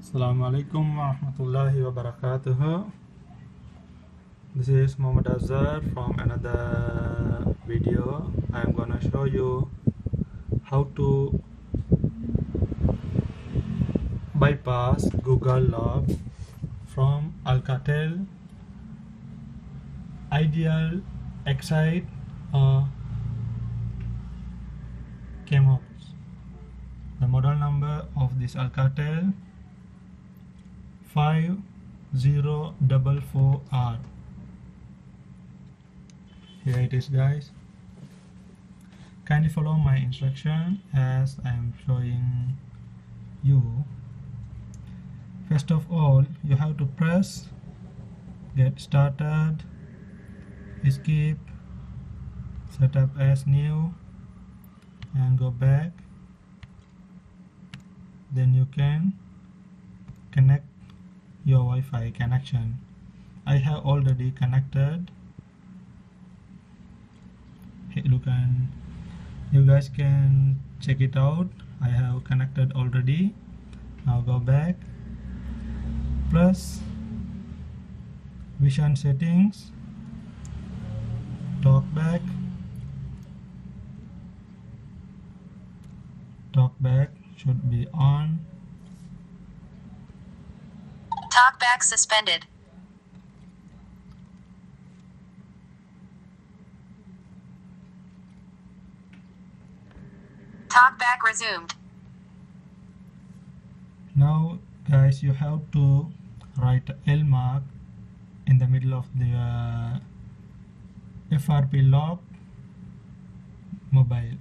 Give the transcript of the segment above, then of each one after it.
Assalamualaikum warahmatullahi wabarakatuh. This is Muhammad Azhar from another video. I am gonna show you how to bypass Google Lock from Alcatel, IdealXcite or Cameox. The model number of this Alcatel 5044R. Here it is, guys. Kindly follow my instruction as I am showing you. First of all, you have to press get started, escape, set up as new, and go back. Then you can connect your Wi-Fi connection. I have already connected. You guys can check it out. I have connected already. Now go back, plus vision settings, talkback should be on. Talkback suspended. Talkback resumed. Now guys, you have to write L mark in the middle of the FRP lock mobile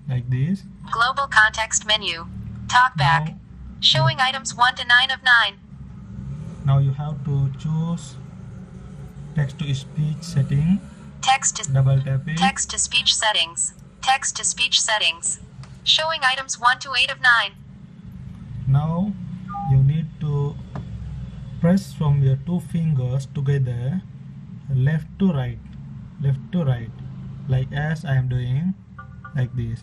like this. Global context menu. Talkback. Showing items 1 to 9 of 9. Now you have to choose text to speech setting. Double tap it. Text to speech settings. Text to speech settings. Showing items 1 to 8 of 9. Now you need to press from your two fingers together, left to right, like as I am doing, like this.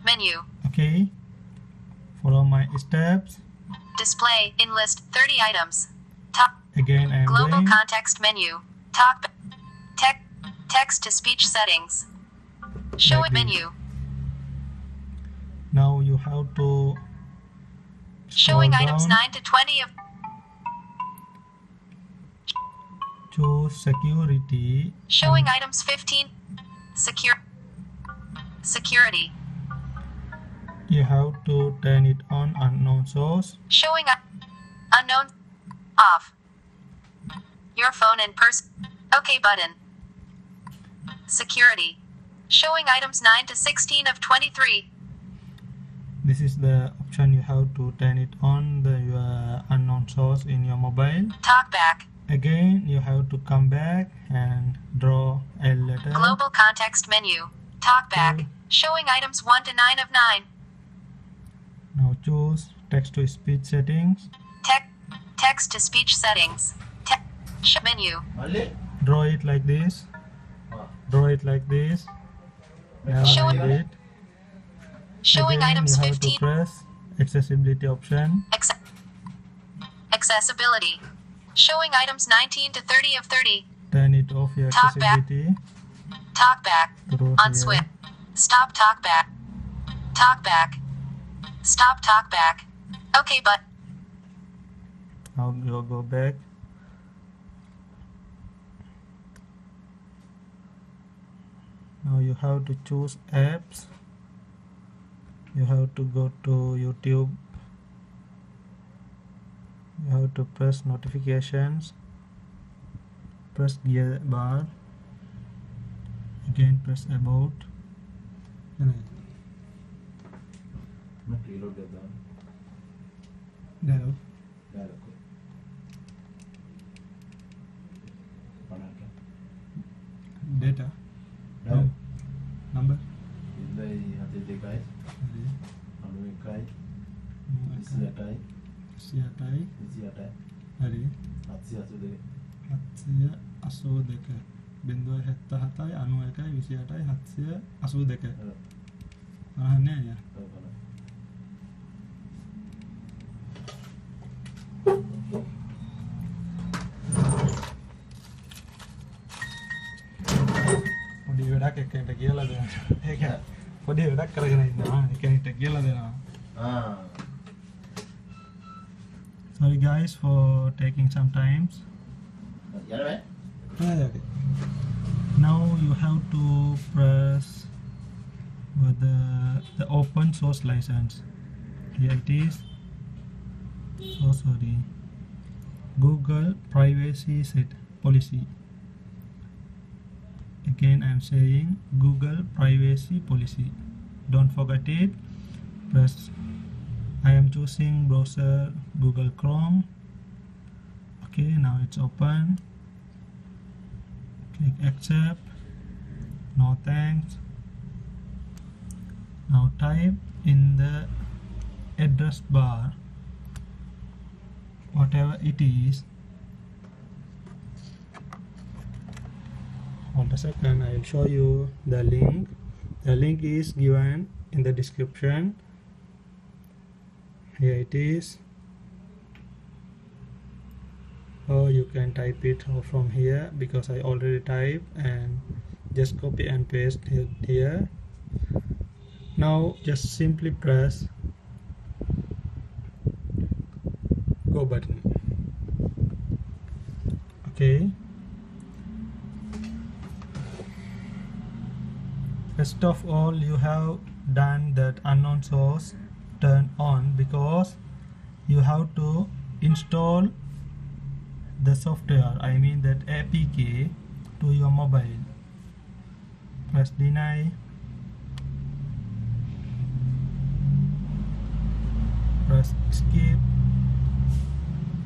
Menu. Okay, follow my steps. Display in list 30 items. Again I am Global doing. context menu. Text to speech settings. Show it menu. Now you have to showing down, items 9 to 20 of. choose security. Showing items 15. Security. You have to turn it on unknown source. Showing unknown off. Your phone and purse. OK button. Security. Showing items 9 to 16 of 23. This is the option. You have to turn it on the unknown source in your mobile. Talkback. Again, you have to come back and draw a letter. Global context menu. Talkback. Showing items 1 to 9 of 9. Now choose text to speech settings. Text to speech settings. Menu. Draw it like this. Now Showing it. Showing Again, items you have 15. to press accessibility option. Accessibility. Showing items 19 to 30 of 30. Turn it off your accessibility. Talkback. Through On here. switch. Stop talkback. Talkback. Stop talkback. OK but. Now you'll go back. Now you have to choose apps. You have to go to YouTube. You have to press notifications. Press gear bar. Again press about. Data. Number. Hari 782 077යි 91යි 28යි 782 අහන්නේ අයියා Sorry guys for taking some time. Now you have to press with the open source license. Here it is. So sorry. Google privacy set policy. Again I am saying Google privacy policy. Don't forget it. Press. I am choosing browser Google Chrome. Okay, now it's open. Click accept. No thanks. Now type in the address bar whatever it is. Hold a second, I will show you the link. The link is given in the description. Here it is. Or you can type it from here because I already typed, and just copy and paste it here. Now just simply press go button. Okay. First of all, you have done that unknown source turn on because you have to install the software, I mean that APK, to your mobile. Press deny. Press skip.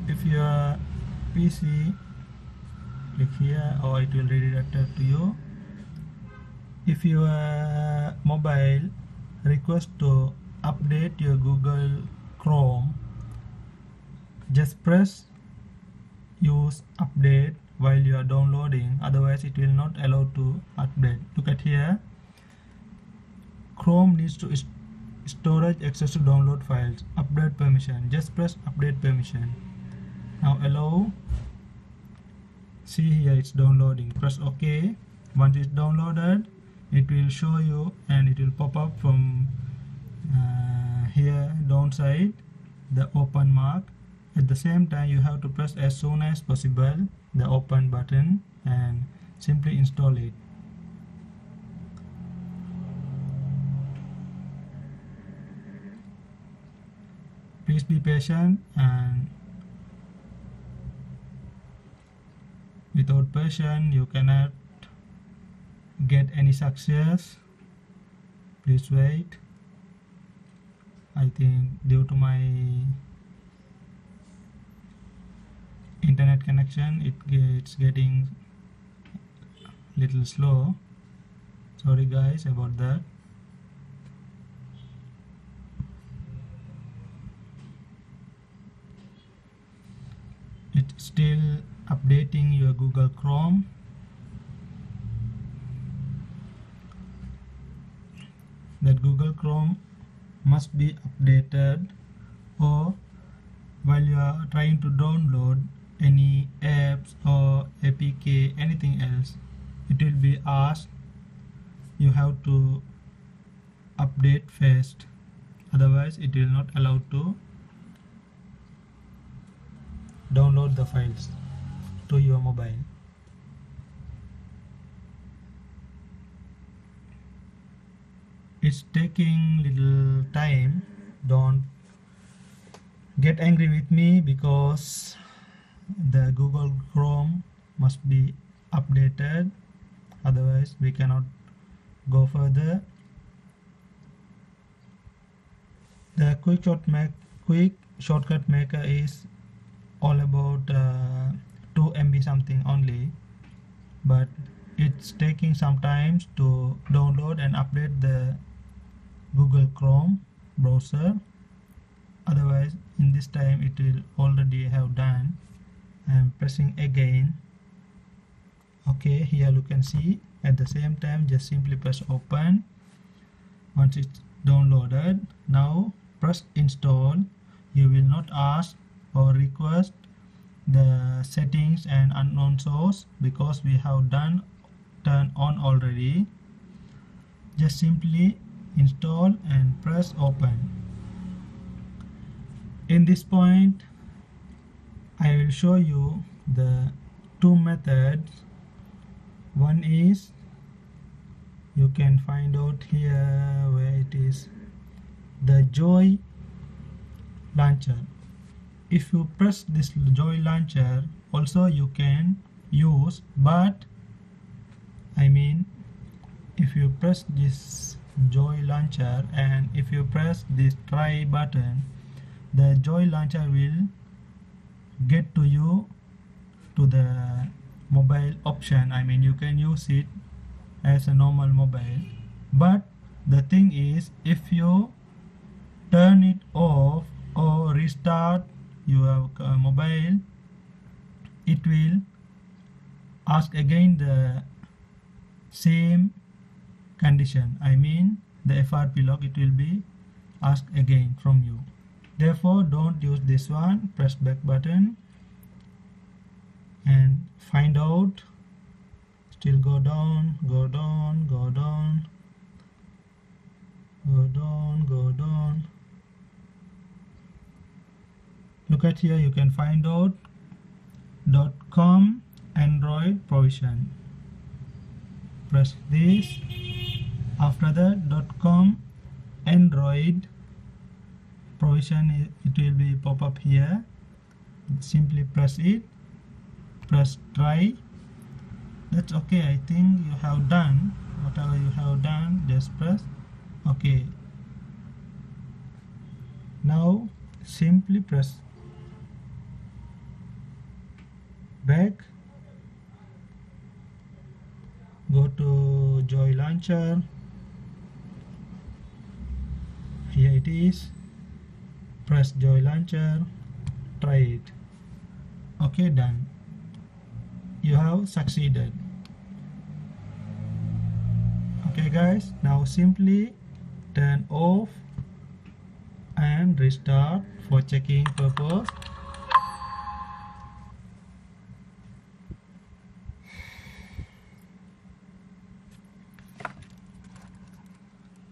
If your PC, click here or it will redirect it to you. If your mobile request to update your Google Chrome, just press use update while you are downloading, otherwise it will not allow to update. Look at here, Chrome needs to storage access to download files, update permission. Just press update permission. Now allow. See here it's downloading. Press OK. Once it's downloaded, it will show you and it will pop up from here downside the open mark. At the same time, you have to press as soon as possible the open button and simply install it. Please be patient, and without patience you cannot get any success. Please wait. I think due to my internet connection it's getting little slow. Sorry guys about that. It's still updating your Google Chrome. That Google Chrome must be updated, or while you are trying to download any apps or APK, anything else, it will be asked you have to update first, otherwise it will not allow to download the files to your mobile. It's taking little time. Don't get angry with me because the Google Chrome must be updated, otherwise we cannot go further. The quick shortcut maker is all about 2 MB something only, but it's taking some time to download and update the Google Chrome browser. Otherwise in this time it will already have done. I'm pressing again. Okay, here you can see. At the same time, just simply press open. Once it's downloaded, now press install. You will not ask or request the settings and unknown source because we have done turn on already. just simply install and press open. In this point I will show you the two methods. One is, you can find out here where it is, the Joy launcher. If you press this Joy launcher, also you can use, but I mean if you press this Joy launcher and if you press this try button, the Joy launcher will get to you to the mobile option. I mean you can use it as a normal mobile, but the thing is, if you turn it off or restart your mobile, it will ask again the same condition. I mean the FRP lock, it will be asked again from you. Therefore don't use this one. Press back button and find out. Still go down, go down, go down, go down, go down. Look at here, you can find out .com Android provision. Press this. After that, .com Android provision, it will be pop up here. Simply press it. Press try. That's okay. I think you have done whatever you have done. Just press okay. Now simply press back, go to Joy launcher. Here it is. Press Joy launcher, try it. Okay, done. You have succeeded. Okay guys, now simply turn off and restart for checking purpose.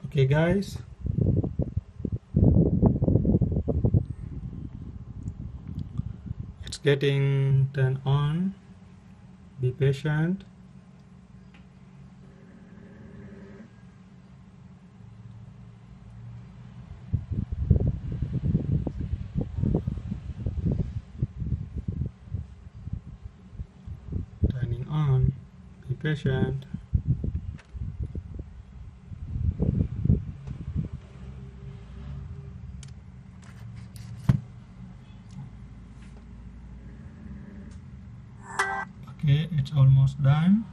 Okay guys, it's getting turned on. Be patient. Turning on. Be patient. Okay, it's almost done.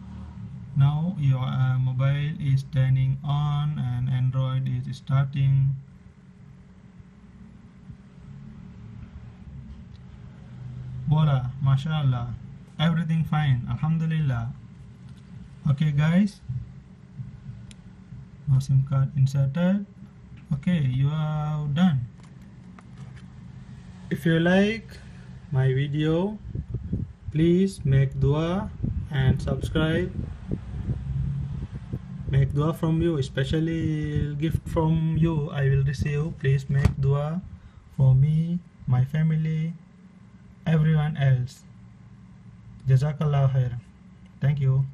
Now your mobile is turning on and Android is starting. Voila, mashallah, everything fine, alhamdulillah. Okay guys, now SIM card inserted. Okay, you are done. If you like my video, please make dua and subscribe. Make dua from you, especially gift from you I will receive. Please make dua for me, my family, everyone else. Jazakallah khair. Thank you.